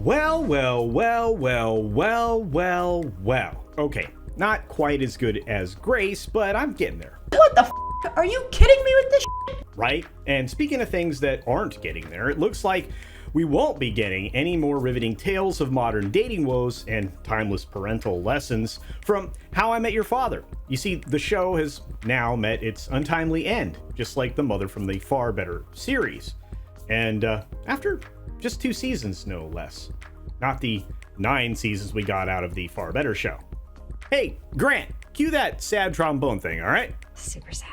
Well, well, well, well, well, well, well. Okay, not quite as good as Grace, but I'm getting there. What the f***? Are you kidding me with this shit? Right? And speaking of things that aren't getting there, it looks like we won't be getting any more riveting tales of modern dating woes and timeless parental lessons from How I Met Your Father. You see, the show has now met its untimely end, just like the mother from the far better series. And after just 2 seasons, no less. Not the 9 seasons we got out of the far better show. Hey, Grant, cue that sad trombone thing, all right? Super sad.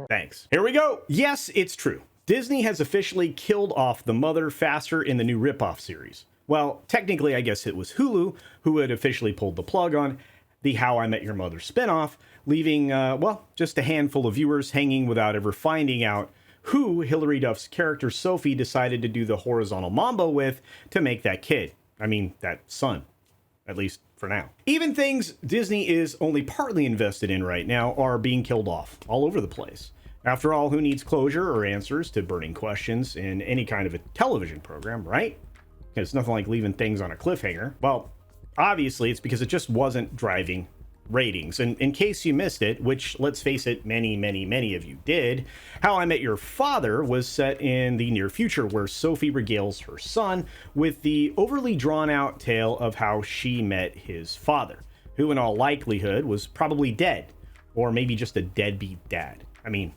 Thanks. Here we go. Yes, it's true. Disney has officially killed off the mother faster in the new ripoff series. Well, technically, I guess it was Hulu who had officially pulled the plug on the How I Met Your Mother spinoff, leaving, just a handful of viewers hanging without ever finding out who Hilary Duff's character Sophie decided to do the horizontal mambo with to make that kid. I mean, that son. At least for now. Even things Disney is only partly invested in right now are being killed off all over the place. After all, who needs closure or answers to burning questions in any kind of a television program, right? It's nothing like leaving things on a cliffhanger. Well, obviously it's because it just wasn't driving ratings. And in case you missed it, which let's face it, many of you did, How I Met Your Father was set in the near future where Sophie regales her son with the overly drawn out tale of how she met his father, who in all likelihood was probably dead, or maybe just a deadbeat dad. I mean,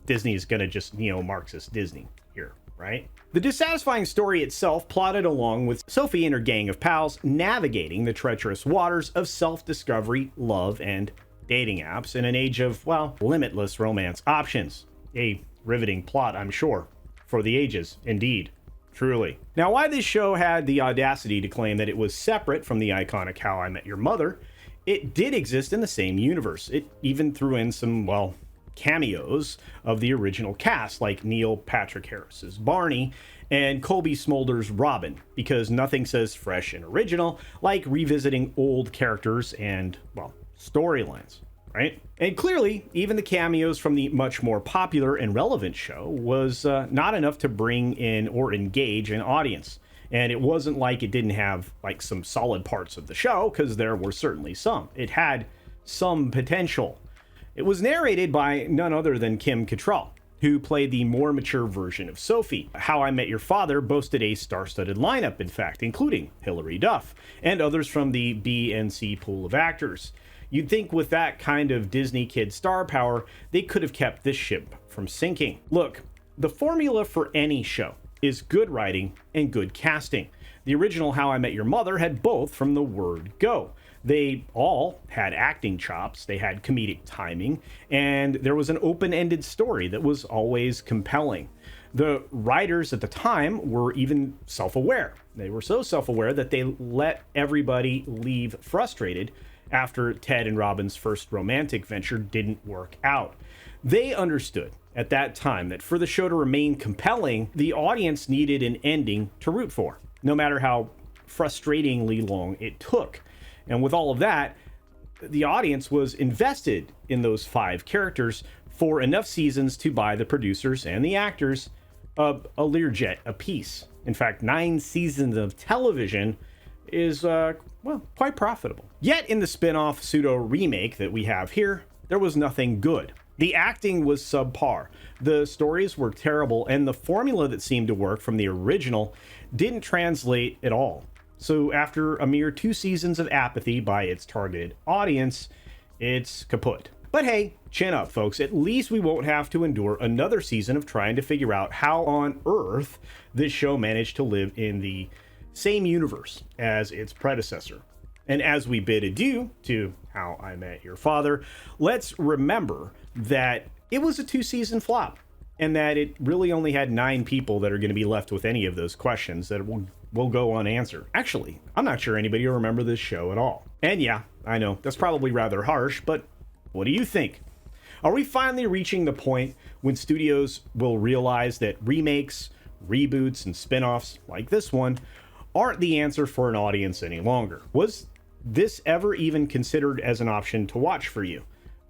Disney is gonna just neo-Marxist Disney here, right? The dissatisfying story itself plotted along with Sophie and her gang of pals navigating the treacherous waters of self-discovery, love, and dating apps in an age of, well, limitless romance options. A riveting plot, I'm sure, for the ages, indeed. Truly. Now, why this show had the audacity to claim that it was separate from the iconic How I Met Your Mother, it did exist in the same universe. It even threw in some, well, cameos of the original cast, like Neil Patrick Harris's Barney and Colby Smolder's Robin, because nothing says fresh and original like revisiting old characters and, well, storylines, right? And clearly, even the cameos from the much more popular and relevant show was not enough to bring in or engage an audience. And it wasn't like it didn't have, like, some solid parts of the show, because there were certainly some. It had some potential. It was narrated by none other than Kim Cattrall, who played the more mature version of Sophie. How I Met Your Father boasted a star-studded lineup, in fact, including Hilary Duff and others from the B and C pool of actors. You'd think with that kind of Disney kid star power, they could have kept this ship from sinking. Look, the formula for any show is good writing and good casting. The original How I Met Your Mother had both from the word go. They all had acting chops, they had comedic timing, and there was an open-ended story that was always compelling. The writers at the time were even self-aware. They were so self-aware that they let everybody leave frustrated after Ted and Robin's first romantic venture didn't work out. They understood at that time that for the show to remain compelling, the audience needed an ending to root for, no matter how frustratingly long it took. And with all of that, the audience was invested in those 5 characters for enough seasons to buy the producers and the actors a Learjet apiece. In fact, 9 seasons of television is, quite profitable. Yet in the spin-off pseudo-remake that we have here, there was nothing good. The acting was subpar, the stories were terrible, and the formula that seemed to work from the original didn't translate at all. So after a mere 2 seasons of apathy by its targeted audience, it's kaput. But hey, chin up, folks. At least we won't have to endure another season of trying to figure out how on earth this show managed to live in the same universe as its predecessor. And as we bid adieu to How I Met Your Father, let's remember that it was a 2-season flop, and that it really only had 9 people that are going to be left with any of those questions that will go unanswered. Actually, I'm not sure anybody will remember this show at all. And yeah, I know, that's probably rather harsh, but what do you think? Are we finally reaching the point when studios will realize that remakes, reboots, and spin-offs like this one aren't the answer for an audience any longer? Was this ever even considered as an option to watch for you?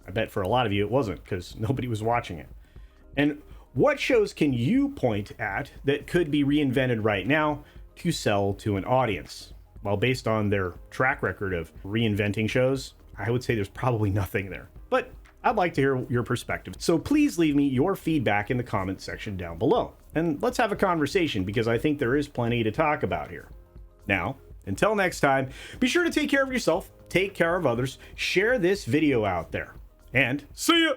I bet for a lot of you it wasn't, because nobody was watching it. And What shows can you point at that could be reinvented right now to sell to an audience? Well, based on their track record of reinventing shows, I would say there's probably nothing there. But I'd like to hear your perspective. So please leave me your feedback in the comments section down below. And let's have a conversation because I think there is plenty to talk about here. Now, until next time, be sure to take care of yourself, take care of others, share this video out there, and see ya!